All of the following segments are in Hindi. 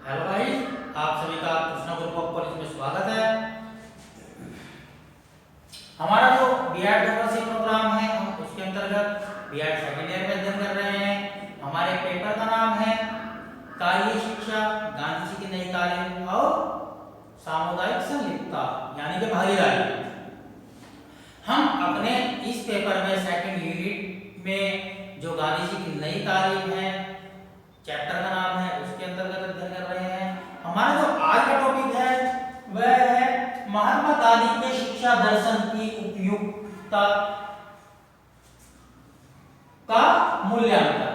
हेलो गाइस, आप सभी का कृष्णा ग्रुप ऑफ कॉलेज में स्वागत है। हमारा जो बीएड मेंबरशिप प्रोग्राम है हम उसके अंतर्गत बीएड सेकेंड ईयर में अध्ययन कर रहे हैं। हमारे पेपर का नाम है कार्यीय शिक्षा, गांधी जी की नई तालीम और सामुदायिक संलिप्तता यानी कि भागीदारी। हम अपने इस पेपर में सेकेंड यूनिट में जो गांधी जी की नई तालीम है चैप्टर का नाम है उसके अंतर्गत अध्ययन कर रहे हैं। हमारा जो आज का टॉपिक है वह है महात्मा गांधी के शिक्षा दर्शन की उपयुक्तता का मूल्यांकन।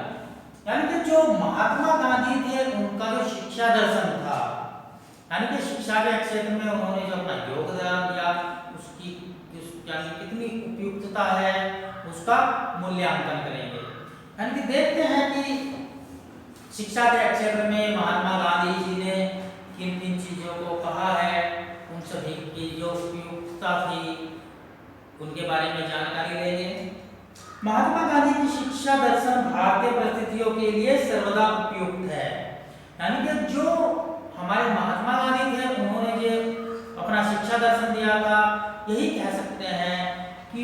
यानी कि जो महात्मा गांधी थे उनका जो शिक्षा दर्शन था, यानी कि शिक्षा के क्षेत्र में उन्होंने जो अपना योगदान दिया उसकी यानी कितनी उपयुक्तता है उसका मूल्यांकन करेंगे। यानी कि देखते हैं कि शिक्षा के क्षेत्र में महात्मा गांधी जी ने किन किन चीजों को कहा है, उन सभी की जो उपयुक्तता थी उनके बारे में जानकारी लेंगे। महात्मा गांधी की शिक्षा दर्शन भारतीय परिस्थितियों के लिए सर्वदा उपयुक्त है। यानी कि जो हमारे महात्मा गांधी थे उन्होंने जो अपना शिक्षा दर्शन दिया था, यही कह सकते हैं कि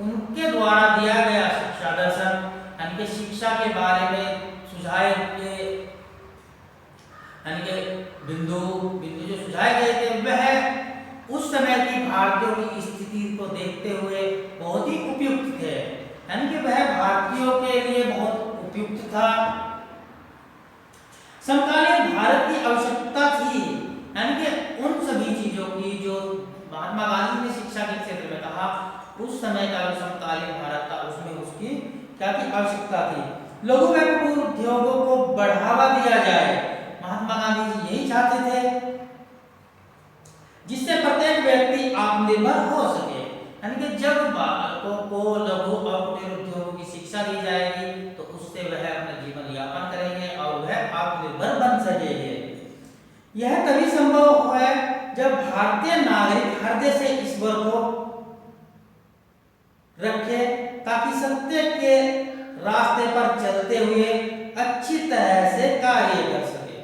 उनके द्वारा दिया गया शिक्षा दर्शन यानी कि शिक्षा के बारे में सुझाए के यानी कि बिंदु जो सुझाए गए थे वह उस समय की भारतीयों की स्थिति को देखते हुए बहुत ही उपयुक्त थे। यानी कि वह भारतीयों के लिए बहुत उपयुक्त था। समकालीन भारत की आवश्यकता थी, यानी कि उन सभी चीजों की जो महात्मा गांधी ने शिक्षा के क्षेत्र में कहा, उस समय का जो समकालीन भारत था उसमें उसकी क्या की आवश्यकता थी। लघु व कुटीर उद्योगों को बढ़ावा दिया जाए, महात्मा गांधी जी यही चाहते थे जिससे प्रत्येक व्यक्ति आत्मनिर्भर हो सके। यानी कि जब बालकों को लघु और कुटीर उद्योगों की शिक्षा दी जाएगी तो उससे वह अपना जीवन यापन करेंगे और वह आत्मनिर्भर बन सकेंगे। यह तभी संभव है जब भारतीय नागरिक हृदय से ईश्वर को रखे ताकि सत्य के रास्ते पर चलते हुए अच्छी तरह से कार्य कर सके।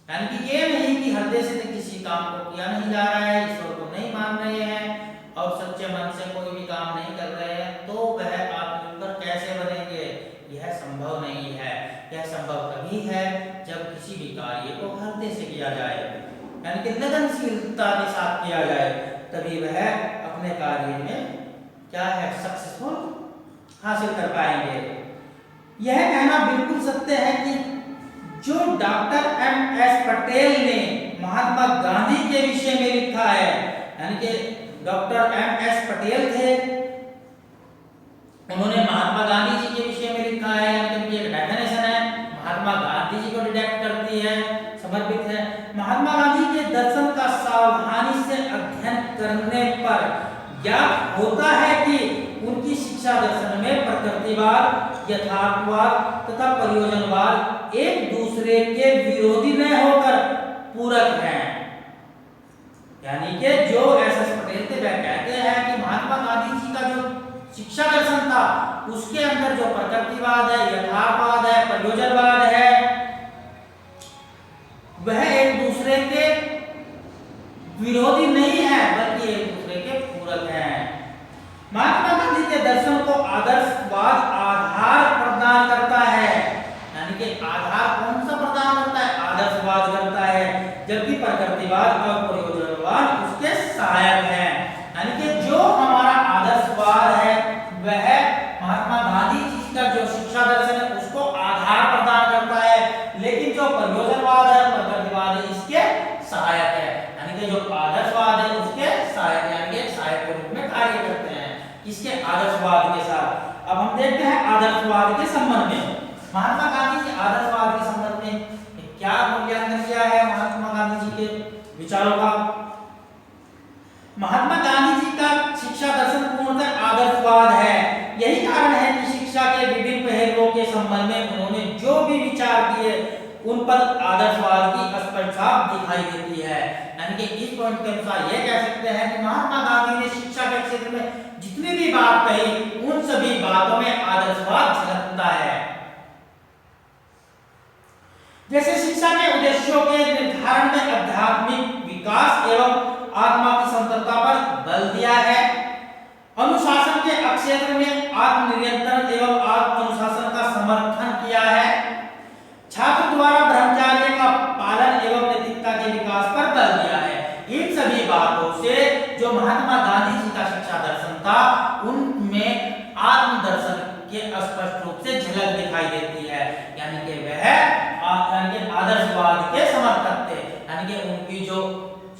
यानी कि ये नहीं कि हृदय से किसी काम को किया नहीं जा रहा है, ईश्वर को नहीं मान रहे हैं और सच्चे मन से कोई भी काम नहीं कर रहे हैं तो वह आत्मनिर्भर कैसे बनेंगे, यह संभव नहीं है। यह संभव तभी है जब किसी भी कार्य को हृदय से किया जाए, यानी कि लगनशीलता के साथ किया जाए, तभी वह अपने कार्य में क्या है सक्सेसफुल हासिल कर पाएंगे। यह कहना बिल्कुल सत्य है कि जो डॉक्टर एम.एस. पटेल ने महात्मा गांधी के विषय में लिखा है, यानी कि डॉक्टर एम.एस. पटेल थे, उन्होंने महात्मा गांधी जी के विषय में लिखा है, यानी कि उनकी एक डेफिनेशन है महात्मा गांधी जी को डिटेक्ट करती है, समर्पित है। महात्मा गांधी के दर्शन का सावधानी से अध्ययन करने पर ज्ञात होता है कि उनकी शिक्षा दर्शन में प्रकृतिवाद, यथार्थवाद तथा प्रयोजनवाद एक दूसरे के विरोधी न होकर पूरक हैं। यानी कि जो एस.एस. पटेल थे वह कहते हैं कि महात्मा गांधी जी का जो शिक्षा दर्शन था उसके अंदर जो प्रकृतिवाद है, यथार्थवाद है, प्रयोजनवाद है, वह एक दूसरे के विरोधी नहीं है बल्कि एक दूसरे के पूरक हैं। महात्मा गांधी के दर्शन को आदर्शवाद आधार प्रदान करता है, यानी कि आधार कौन सा प्रदान करता है, आदर्शवाद करता है, जबकि प्रकृतिवाद और प्रयोजनवाद उसके सहायक हैं। यानी कि जो हमारा आदर्शवाद है वह महात्मा गांधी जी का जो शिक्षा दर्शन है उसको आधार प्रदान करता है, लेकिन जो प्रयोजनवाद है, प्रकृतिवाद है, इसके सहायक है। यानी कि जो आदर्शवाद है उसके सहायक, यानी कि सहायक के रूप में कार्य करते हैं इसके आदर्शवाद के साथ। अब हम देखते हैं आदर्शवाद के संबंध में महात्मा गांधी जी आदर्शवाद के संबंध में क्या मूल्यांकन किया है महात्मा गांधी जी के विचारों का। महात्मा गांधी जी का शिक्षा दर्शन पूर्णतः आदर्शवाद है। यही कारण है कि शिक्षा के विभिन्न पहलुओं के संबंध में उन्होंने जो भी विचार दिए उन पर आदर्शवाद की स्पष्ट छाप दिखाई देती है। यानी कि इस पॉइंट के अनुसार यह कह सकते हैं कि महात्मा गांधी ने शिक्षा के क्षेत्र में जितनी भी बात कही उन सभी बातों में आदर्शवाद झलकता है। जैसे शिक्षा के उद्देश्यों के निर्धारण में आध्यात्मिक विकास एवं आत्मा की संतरता पर बल दिया है। अनुशासन के क्षेत्र में आत्मनियंत्रण एवं आत्म अनुशासन का समर्थन किया है। छात्र द्वारा ब्रह्मचर्य का पालन एवं नैतिकता के विकास पर बल दिया है। इन सभी बातों से जो महात्मा गांधी जी का शिक्षा दर्शन था उनमें आत्म दर्शन के स्पष्ट रूप से झलक दिखाई देती है, यानी कि वह आदर्शवाद के समर्थक थे। यानी कि उनकी जो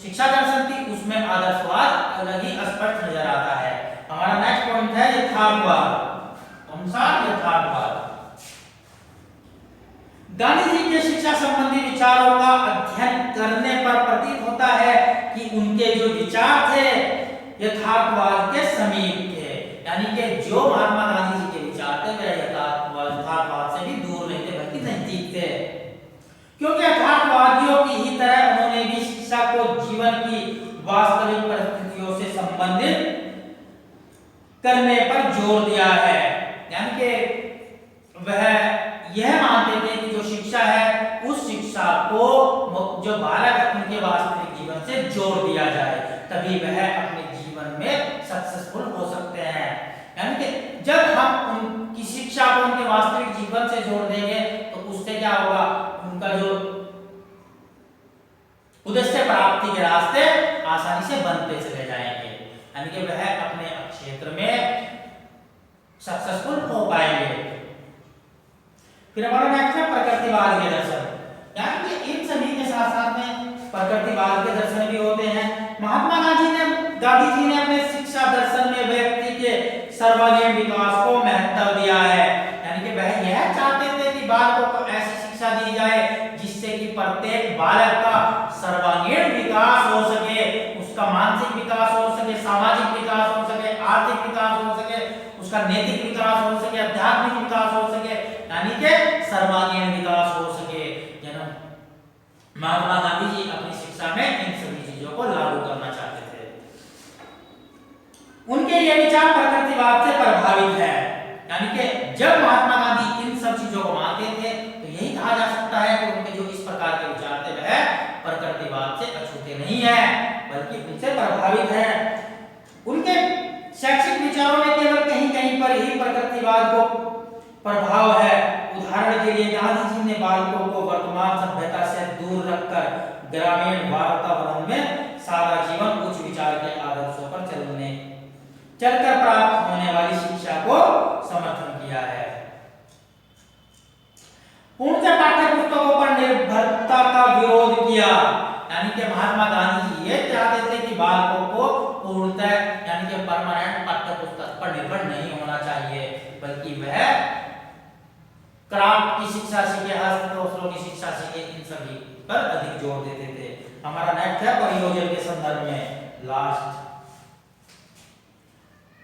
शिक्षा दर्शन थी उसमें आदर्शवाद अलग ही स्पष्ट नजर आता है। हमारा नेक्स्ट पॉइंट है यथार्थवाद। कौन सा? यथार्थवाद। गांधी जी के शिक्षा संबंधी विचारों का अध्ययन करने पर प्रतीत होता है कि उनके जो विचार थे यथार्थवाद के समीप थे, यानी कि जो महात्मा गांधी जी के विचार थे वे यथार्थवाद से भी दूर नहीं थे बल्कि नजदीक थे, क्योंकि यथार्थवादियों की ही तरह उन्होंने भी शिक्षा को जीवन की वास्तविक परिस्थितियों से संबंधित करने पर जोर दिया है। यानी कि वह यह मानते थे कि जो शिक्षा है उस शिक्षा को जो बालक है उनके वास्तविक जीवन से जोड़ दिया जाए, तभी वह अपने जीवन में सक्सेसफुल हो सकते हैं। यानी कि जब हम उनकी शिक्षा को उनके वास्तविक जीवन से जोड़ देंगे तो उससे क्या होगा, उनका जो उद्देश्य प्राप्ति के रास्ते आसानी से बनते चले जाएंगे, यानी कि वह अपने क्षेत्र में सक्सेसफुल हो पाएंगे। फिर हमारा नेक्स्ट है प्रकृतिवाद के दर्शन, यानी कि इन सभी के साथ साथ में प्रकृतिवाद के दर्शन भी होते हैं। महात्मा गांधी जी ने अपने शिक्षा दर्शन में व्यक्ति के सर्वांगीण विकास को महत्व दिया है, यानी कि वह यह चाहते थे कि बालकों को ऐसी शिक्षा दी जाए जिससे कि प्रत्येक बालक का सर्वांगीण विकास हो सके, उसका मानसिक विकास हो सके, सामाजिक विकास हो सके, आर्थिक विकास हो सके, उसका नैतिक विकास हो सके, आध्यात्मिक विकास हो सके, यानी कि सर्वांगीण विकास हो सके। महात्मा गांधी जी अपनी शिक्षा में इन सभी चीजों को लागू करना चाहते थे। उनके ये विचार प्रकृतिवाद से प्रभावित है, यानी कि जब महात्मा गांधी इन सब चीजों को मानते थे तो यही कहा जा सकता है कि उनके जो इस प्रकार के विचार थे वह प्रकृतिवाद से अछूते नहीं है बल्कि उनसे प्रभावित है। उनके शैक्षिक विचारों में केवल कहीं कहीं पर ही प्रकृतिवाद को प्रभाव है। उदाहरण के लिए गांधी जी ने बालकों को वर्तमान सभ्यता से दूर रखकर ग्रामीण वातावरण में सादा जीवन उच्च विचार के आदर्शों पर चलकर प्राप्त होने वाली शिक्षा को समर्थन किया है। पूर्णतः पाठ्य पुस्तकों पर निर्भरता का विरोध किया, यानी कि महात्मा गांधी जी ये चाहते थे कि बालकों को पूर्णतः यानी कि परमानेंट पाठ्य पुस्तक पर निर्भर नहीं होना चाहिए बल्कि वह क्राफ्ट की शिक्षा सीखे, हस्तकौशलों की शिक्षा सीखे, इन सभी पर अधिक जोर देते थे। हमारा नेक्स्ट है परियोजना के संदर्भ में लास्ट।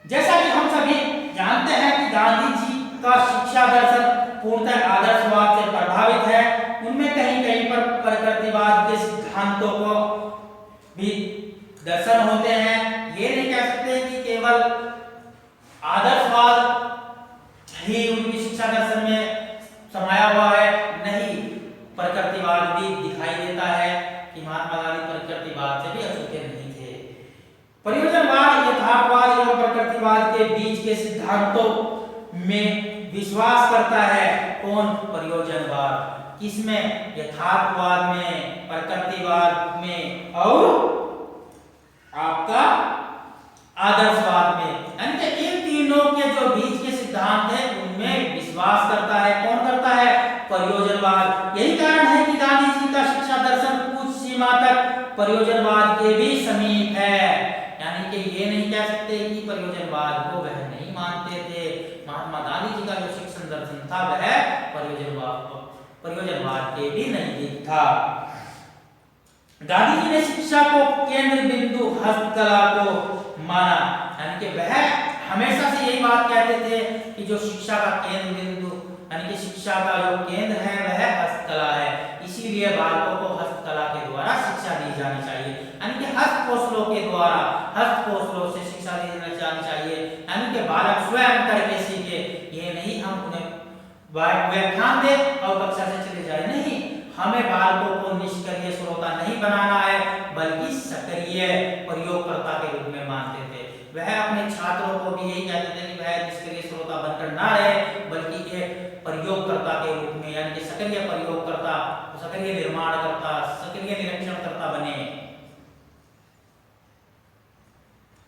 जैसा कि हम सभी जानते हैं कि गांधी जी का शिक्षा दर्शन पूर्णतः आदर्शवाद से प्रभावित है। उनमें कहीं कहीं पर प्रकृतिवाद के सिद्धांतों को भी दर्शन होते हैं। ये नहीं कह सकते कि केवल आदर्शवाद ही उनकी शिक्षा दर्शन में समाया हुआ है, नहीं, प्रकृतिवाद भी दिखाई देता है कि महात्मा गांधी प्रकृतिवाद से भी अछूते नहीं थे। परियोजनवाद यथार्थवाद एवं प्रकृतिवाद के बीच के सिद्धांतों में विश्वास करता है। कौन? परियोजनवाद। किसमें? यथार्थवाद में, प्रकृतिवाद में और आपका आदर्शवाद में, यानी कि इन तीनों के जो बीच के सिद्धांत है उनमें विश्वास करता है। कौन करता है? परियोजनवाद। यही कारण है कि गांधी जी का शिक्षा दर्शन कुछ सीमा तक परियोजनवाद के भी समीप है, यानी कि ये नहीं कह सकते कि परियोजनवाद को वह नहीं मानते थे। महात्मा गांधी जी का जो शिक्षण दर्शन था वह परियोजनवाद के भी नजदीक था। गांधी जी ने शिक्षा को केंद्र बिंदु हस्तकला को माना, यानी कि वह हमेशा से यही बात कहते थे कि जो शिक्षा का केंद्र बिंदु यानी कि शिक्षा का जो केंद्र है वह हस्तकला है, इसीलिए बालकों को हस्तकला के द्वारा शिक्षा दी जानी चाहिए, यानी कि हस्तकौशलों के द्वारा, हस्तकौशलों से शिक्षा दी जानी चाहिए, यानी कि बालक स्वयं करके सीखे। ये नहीं हम उन्हें व्याख्यान दे और कक्षा से चले जाए, नहीं, हमें बालकों को निष्क्रिय श्रोता नहीं बनाना है बल्कि सक्रिय प्रयोगकर्ता के रूप में मानते थे। वह अपने छात्रों को भी यही कहते थे कि वह निष्क्रिय श्रोता बनकर ना रहे बल्कि एक प्रयोगकर्ता के रूप में यानी कि सक्रिय प्रयोगकर्ता, सक्रिय निर्माणकर्ता, सक्रिय निरीक्षणकर्ता बने।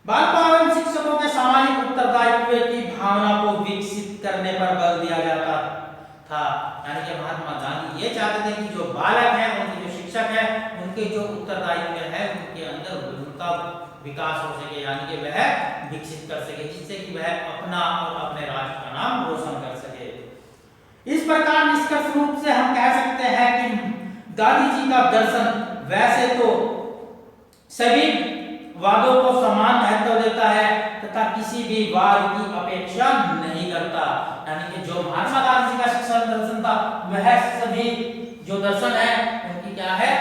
बालकों एवं शिक्षकों के सामाजिक उत्तरदायित्व की भावना को विकसित करने पर बल दिया जाता था। यानी कि महात्मा गांधी ये चाहते थे कि जो बालक हैं, उनके जो शिक्षक हैं, उनके जो उत्तरदायित्व है उनके अंदर उनका विकास हो सके, यानी कि वह विकसित कर सके, जिससे कि वह अपना और अपने राष्ट्र का नाम रोशन कर सके। इस प्रकार निष्कर्ष रूप से हम कह सकते हैं कि गांधी जी का दर्शन वैसे तो सभी वादों को समान महत्व देता है तथा किसी भी वाद की अपेक्षा नहीं करता। यानी कि जो महात्मा गांधी जी का शिक्षा दर्शन था वह सभी जो दर्शन है उनकी क्या है,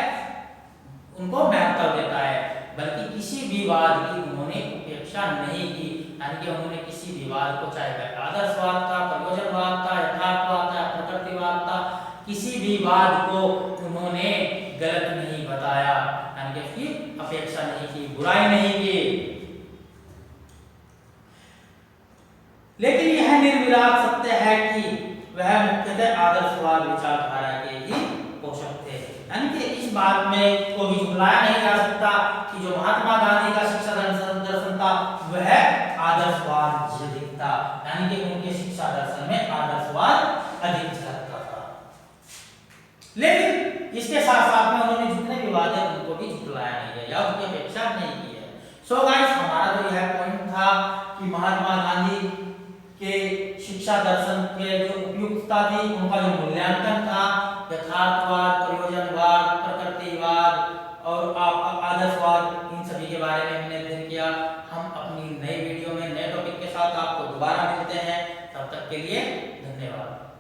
उनको महत्व देता है, बल्कि किसी भी वाद की उन्होंने उपेक्षा नहीं की। यानी कि उन्होंने किसी भी वाद को, चाहे वह आदर्शवाद था, प्रयोजनवाद था, यथार्थवाद था, प्रकृतिवाद था, किसी भी वाद को उन्होंने गलत नहीं बताया, यानी कि उसकी अपेक्षा नहीं की, बुराई नहीं की। लेकिन यह निर्विवाद सत्य है कि वह मुख्यतः आदर्शवाद विचारधारा के ही पोषक थे। यानी कि इस बात में को भी झुलाया नहीं जा सकता कि जो महात्मा गांधी का शिक्षा दर्शन था वह आदर्शवाद अधिक था, यानी कि उनके शिक्षा दर्शन में आदर्शवाद अधिक झलकता था। लेकिन इसके साथ साथ में उन्होंने जितने भी वादे उनको भी झुलाया नहीं है या उनकी अपेक्षा नहीं की है। सो गाइस, हमारा तो यह पॉइंट था कि महात्मा गांधी के शिक्षा दर्शन के जो उपयुक्तता थी, उनका जो मूल्यांकन था, यथार्थवाद, प्रयोजनवाद, प्रकृतिवाद और आदर्शवाद, इन सभी के बारे में हमने अध्ययन किया। हम अपनी नई वीडियो में नए टॉपिक के साथ आपको दोबारा मिलते हैं, तब तक के लिए धन्यवाद।